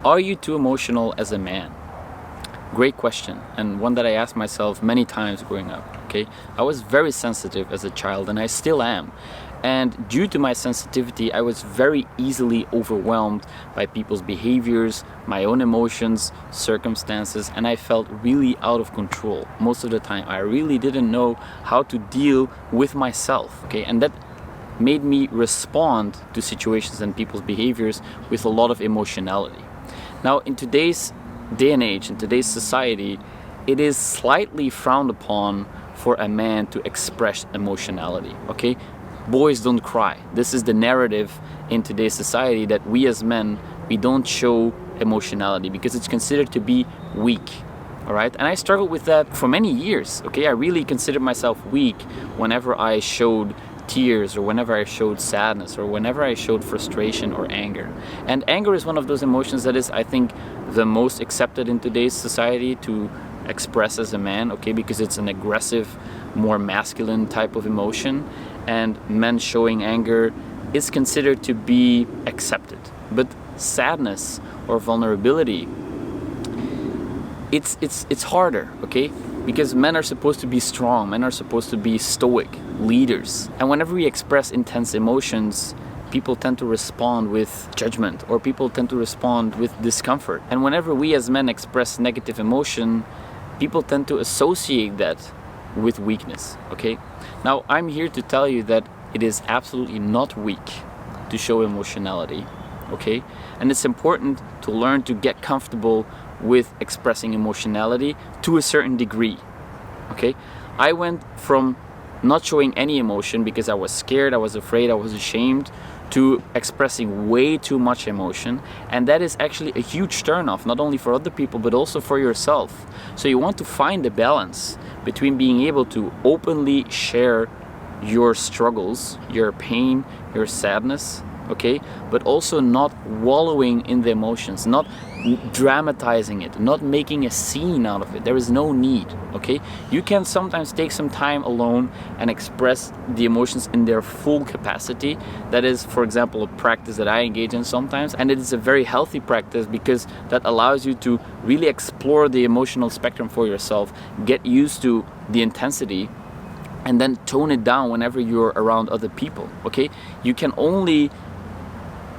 Are you too emotional as a man? Great question, and one that I asked myself many times growing up. Okay, I was very sensitive as a child, and I still am. And due to my sensitivity, I was very easily overwhelmed by people's behaviors, my own emotions, circumstances, and I felt really out of control most of the time. I really didn't know how to deal with myself. Okay, and that made me respond to situations and people's behaviors with a lot of emotionality. Now, in today's day and age, in today's society, it is slightly frowned upon for a man to express emotionality, okay? Boys don't cry. This is the narrative in today's society, that we as men, we don't show emotionality because it's considered to be weak, all right? And I struggled with that for many years, okay? I really considered myself weak whenever I showed tears, or whenever I showed sadness, or whenever I showed frustration or anger. And anger is one of those emotions that is, I think, the most accepted in today's society to express as a man, okay, because it's an aggressive, more masculine type of emotion, and men showing anger is considered to be accepted. But sadness or vulnerability, it's harder, okay? Because men are supposed to be strong, men are supposed to be stoic, leaders. And whenever we express intense emotions, people tend to respond with judgment, or people tend to respond with discomfort. And whenever we as men express negative emotion, people tend to associate that with weakness, okay? Now, I'm here to tell you that it is absolutely not weak to show emotionality, okay? And it's important to learn to get comfortable with expressing emotionality to a certain degree, okay? I went from not showing any emotion because I was scared, I was afraid, I was ashamed, to expressing way too much emotion, and that is actually a huge turnoff, not only for other people but also for yourself. So you want to find the balance between being able to openly share your struggles, your pain, your sadness, okay, but also not wallowing in the emotions, not dramatizing it, not making a scene out of it. There is no need, okay? You can sometimes take some time alone and express the emotions in their full capacity. That is, for example, a practice that I engage in sometimes, and it is a very healthy practice because that allows you to really explore the emotional spectrum for yourself, get used to the intensity, and then tone it down whenever you're around other people, okay? You can only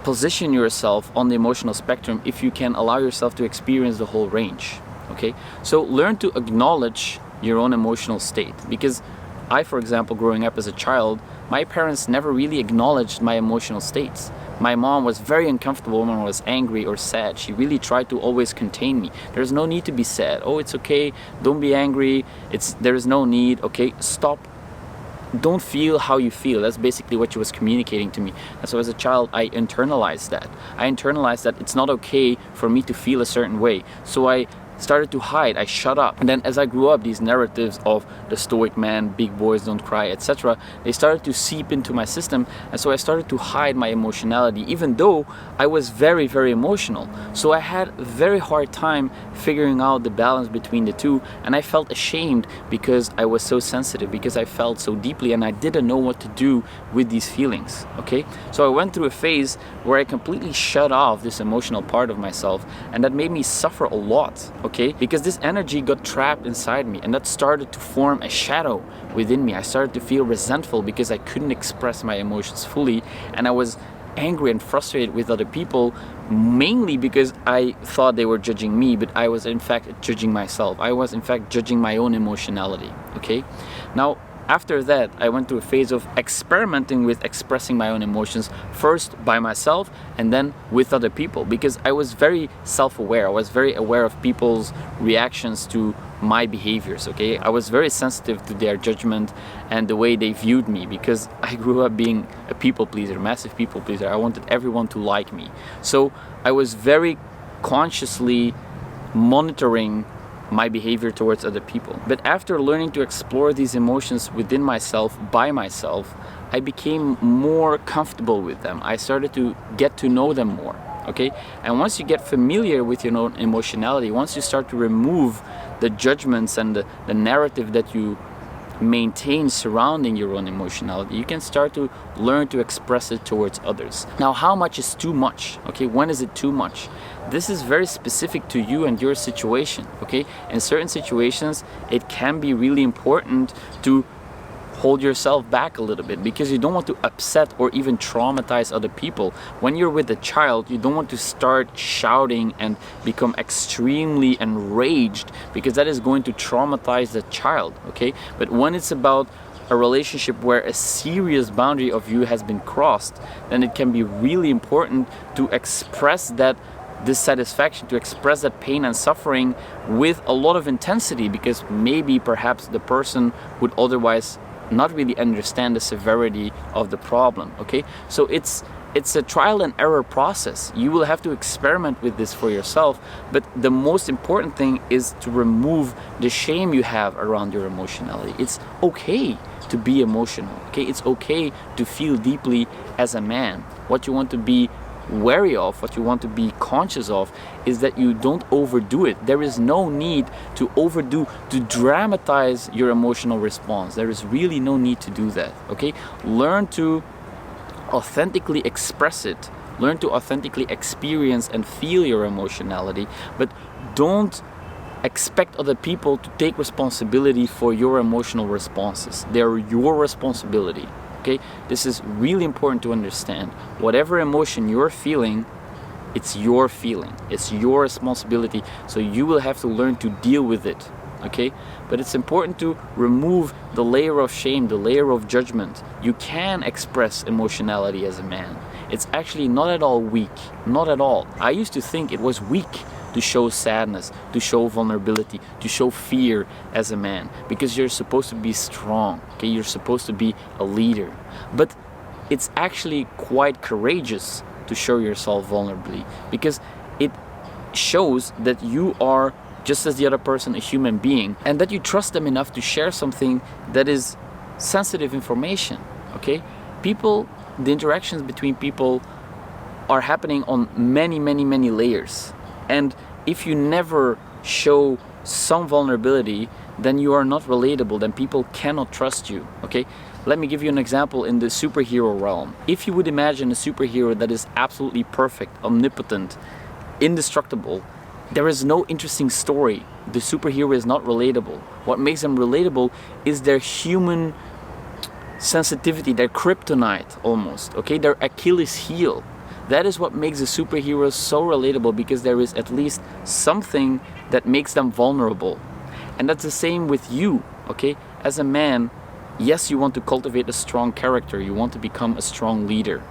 position yourself on the emotional spectrum if you can allow yourself to experience the whole range, okay? So learn to acknowledge your own emotional state, because I, for example, growing up as a child, my parents never really acknowledged my emotional states. My mom was very uncomfortable when I was angry or sad. She really tried to always contain me. There's no need to be sad. Oh, it's okay. Don't be angry. There is no need. Okay, stop. Don't feel how you feel. That's basically what she was communicating to me. And so as a child, I internalized that. I internalized that it's not okay for me to feel a certain way. So I started to hide. I shut up. And then as I grew up, these narratives of the stoic man, big boys don't cry, etc., they started to seep into my system. And so I started to hide my emotionality, even though I was very, very emotional. So I had a very hard time figuring out the balance between the two. And I felt ashamed because I was so sensitive, because I felt so deeply and I didn't know what to do with these feelings, okay? So I went through a phase where I completely shut off this emotional part of myself, and that made me suffer a lot, okay? Because this energy got trapped inside me, and that started to form a shadow within me. I started to feel resentful because I couldn't express my emotions fully, and I was angry and frustrated with other people, mainly because I thought they were judging me, but I was in fact judging myself. I was in fact judging my own emotionality, okay? Now, after that, I went through a phase of experimenting with expressing my own emotions, first by myself and then with other people, because I was very self-aware. I was very aware of people's reactions to my behaviors, okay? I was very sensitive to their judgment and the way they viewed me, because I grew up being a people pleaser, massive people pleaser. I wanted everyone to like me. So I was very consciously monitoring my behavior towards other people. But after learning to explore these emotions within myself, by myself, I became more comfortable with them. I started to get to know them more, okay? And once you get familiar with your own emotionality, once you start to remove the judgments and the narrative that you maintain surrounding your own emotionality, you can start to learn to express it towards others. Now, how much is too much? Okay, when is it too much? This is very specific to you and your situation. Okay, in certain situations, it can be really important to hold yourself back a little bit because you don't want to upset or even traumatize other people. When you're with a child, you don't want to start shouting and become extremely enraged because that is going to traumatize the child, okay? But when it's about a relationship where a serious boundary of you has been crossed, then it can be really important to express that dissatisfaction, to express that pain and suffering with a lot of intensity, because maybe perhaps the person would otherwise not really understand the severity of the problem, okay? So it's a trial and error process. You will have to experiment with this for yourself, but the most important thing is to remove the shame you have around your emotionality. It's okay to be emotional, okay? It's okay to feel deeply as a man. What you want to be wary of, what you want to be conscious of, is that you don't overdo it. There is no need to overdo, to dramatize your emotional response. There is really no need to do that, okay? Learn to authentically express it. Learn to authentically experience and feel your emotionality, but don't expect other people to take responsibility for your emotional responses. They're your responsibility. Okay, this is really important to understand. Whatever emotion you're feeling, it's your feeling. It's your responsibility. So you will have to learn to deal with it. Okay, but it's important to remove the layer of shame, the layer of judgment. You can express emotionality as a man. It's actually not at all weak. Not at all. I used to think it was weak to show sadness, to show vulnerability, to show fear as a man, because you're supposed to be strong, okay? You're supposed to be a leader. But it's actually quite courageous to show yourself vulnerably, because it shows that you are, just as the other person, a human being, and that you trust them enough to share something that is sensitive information, okay? People, the interactions between people are happening on many, many, many layers. And if you never show some vulnerability, then you are not relatable, then people cannot trust you, okay? Let me give you an example in the superhero realm. If you would imagine a superhero that is absolutely perfect, omnipotent, indestructible, there is no interesting story. The superhero is not relatable. What makes them relatable is their human sensitivity, their kryptonite almost, okay? Their Achilles heel. That is what makes the superheroes so relatable, because there is at least something that makes them vulnerable. And that's the same with you, okay? As a man, yes, you want to cultivate a strong character. You want to become a strong leader.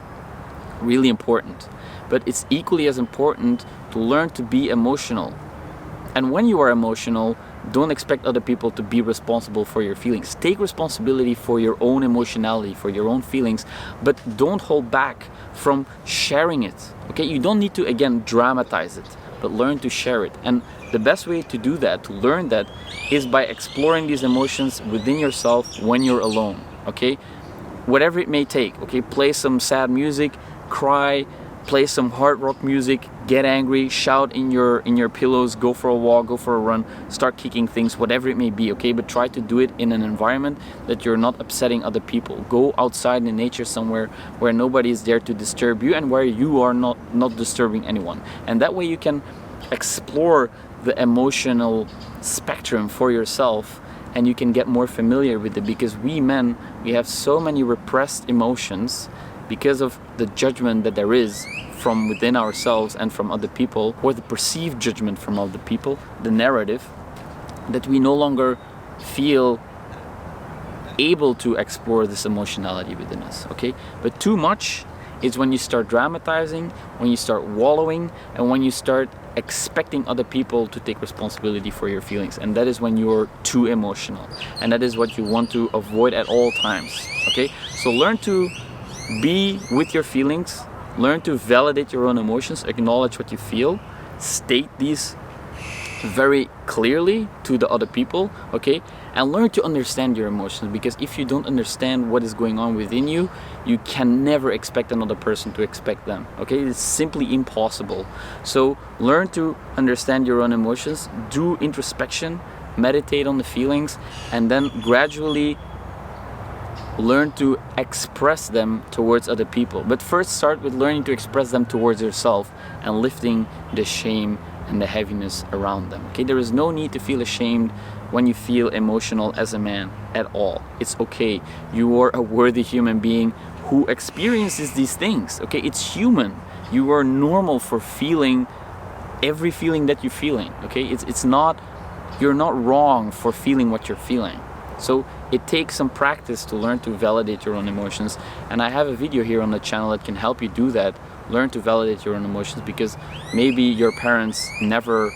Really important. But it's equally as important to learn to be emotional. And when you are emotional, don't expect other people to be responsible for your feelings. Take responsibility for your own emotionality, for your own feelings, but don't hold back from sharing it. Okay, you don't need to, again, dramatize it, but learn to share it. And the best way to do that, to learn that, is by exploring these emotions within yourself when you're alone. Okay, whatever it may take. Okay, play some sad music, cry, play some hard rock music, get angry, shout in your pillows, go for a walk, go for a run, start kicking things, whatever it may be, okay? But try to do it in an environment that you're not upsetting other people. Go outside in nature somewhere where nobody is there to disturb you and where you are not disturbing anyone. And that way you can explore the emotional spectrum for yourself, and you can get more familiar with it, because we men, we have so many repressed emotions because of the judgment that there is from within ourselves and from other people, or the perceived judgment from other people, the narrative, that we no longer feel able to explore this emotionality within us, okay? But too much is when you start dramatizing, when you start wallowing, and when you start expecting other people to take responsibility for your feelings. And that is when you're too emotional. And that is what you want to avoid at all times, okay? So learn to be with your feelings, learn to validate your own emotions, acknowledge what you feel, state these very clearly to the other people, okay? And learn to understand your emotions, because if you don't understand what is going on within you, you can never expect another person to expect them, okay? It's simply impossible. So learn to understand your own emotions, do introspection, meditate on the feelings, and then gradually learn to express them towards other people. But first start with learning to express them towards yourself and lifting the shame and the heaviness around them. Okay, there is no need to feel ashamed when you feel emotional as a man at all. It's okay. You are a worthy human being who experiences these things. Okay, it's human. You are normal for feeling every feeling that you're feeling. Okay, it's not, you're not wrong for feeling what you're feeling. So it takes some practice to learn to validate your own emotions, and I have a video here on the channel that can help you do that. Learn to validate your own emotions, because maybe your parents never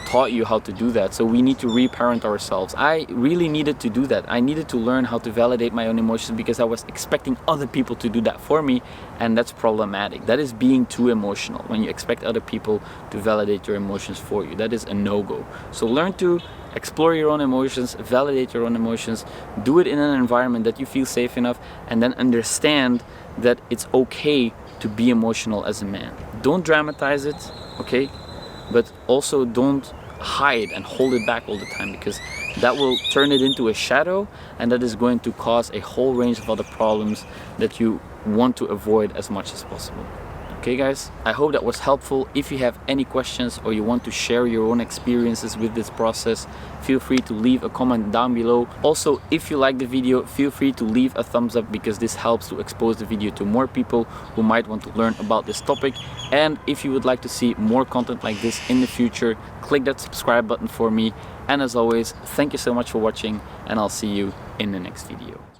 taught you how to do that, so we need to reparent ourselves. I really needed to do that. I needed to learn how to validate my own emotions because I was expecting other people to do that for me, and that's problematic. That is being too emotional. When you expect other people to validate your emotions for you, that is a no-go. So learn to explore your own emotions, validate your own emotions, do it in an environment that you feel safe enough, and then understand that it's okay to be emotional as a man. Don't dramatize it, okay? But also don't hide and hold it back all the time, because that will turn it into a shadow, and that is going to cause a whole range of other problems that you want to avoid as much as possible. Okay guys, I hope that was helpful. If you have any questions or you want to share your own experiences with this process, feel free to leave a comment down below. Also, if you like the video, feel free to leave a thumbs up, because this helps to expose the video to more people who might want to learn about this topic. And if you would like to see more content like this in the future, click that subscribe button for me. And as always, thank you so much for watching, and I'll see you in the next video.